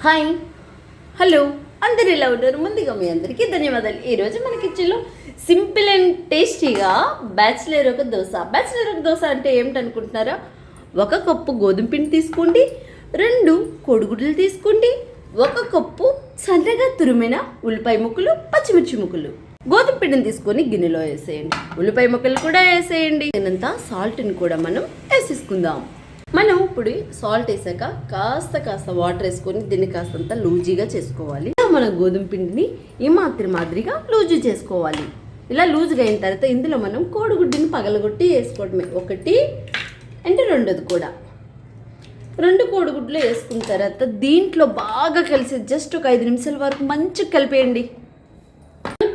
Hi hello అందరు ఎలా ఉన్నారు? ముందుగా మీ అందరికీ ధన్యవాదాలు. ఈరోజు మన కిచెన్లో సింపుల్ అండ్ టేస్టీగా బ్యాచిలర్ ఒక దోశ అంటే ఏమిటనుకుంటున్నారా? 1 కప్పు గోధుమ పిండి తీసుకోండి, 2 కోడిగుడ్లు తీసుకోండి, 1 కప్పు సన్నగా తురిమిన ఉల్లిపాయ ముక్కలు, పచ్చిమిర్చి ముక్కలు. గోధుమ పిండిని తీసుకొని గిన్నెలో వేసేయండి, ఉల్లిపాయ ముక్కలు కూడా వేసేయండి. దీనంతా సాల్ట్ని కూడా మనం వేసేసుకుందాం. మనం ఇప్పుడు సాల్ట్ వేసాక కాస్త వాటర్ వేసుకొని దీన్ని కాస్తంత లూజీగా చేసుకోవాలి. మన గోధుమ పిండిని ఈ మాదిరిగా లూజీ చేసుకోవాలి. ఇలా లూజుగా అయిన తర్వాత ఇందులో మనం కోడిగుడ్డుని పగలగొట్టి వేసుకోవడమే. 1 అండ్ 2 కూడా 2 కోడిగుడ్లు వేసుకున్న తర్వాత దీంట్లో బాగా కలిసి జస్ట్ ఒక 5 నిమిషాల వరకు మంచిగా కలిపేయండి.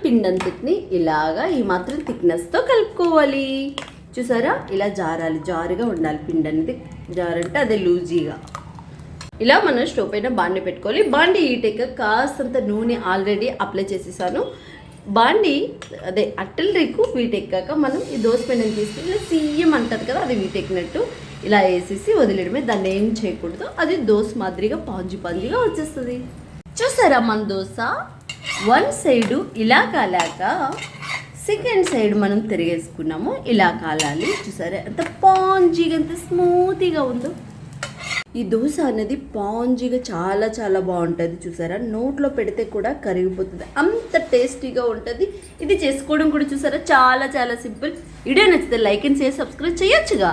పిండి అంతటిని ఇలాగా ఈ మాత్రం థిక్నెస్తో కలుపుకోవాలి. చూసారా, ఇలా జారుగా ఉండాలి. పిండి అనేది జారంటే అదే లూజీగా. ఇలా మనం స్టవ్ పైన బాండి పెట్టుకోవాలి. బాండి హీట్ కాస్తంత నూనె ఆల్రెడీ అప్లై చేసేసాను. బాండి అట్టలు రేకు వీటెక్కాక మనం ఈ దోశ పిండిని తీసుకుని ఇలా సీఎం అంటారు కదా, అది వీటెక్కినట్టు ఇలా వేసేసి వదిలేయడమే. దాన్ని ఏం చేయకూడదు, అది దోశ మాదిరిగా పాంజిగా వచ్చేస్తుంది. చూసారా, మన దోశ 1 సైడు ఇలా కాలాక సెకండ్ సైడ్ మనం తిరిగేసుకున్నాము. ఇలా కాలాలి. చూసారా ఎంత పాంజీగా, ఎంత స్మూత్గా ఉందో. ఈ దోశ అనేది పాంజీగా చాలా బాగుంటుంది. చూసారా, నోట్లో పెడితే కూడా కరిగిపోతుంది, అంత టేస్టీగా ఉంటుంది. ఇది చేసుకోవడం కూడా చూసారా చాలా సింపుల్. వీడియో నచ్చితే లైక్ అండ్ షేర్, సబ్స్క్రైబ్ చేయొచ్చుగా.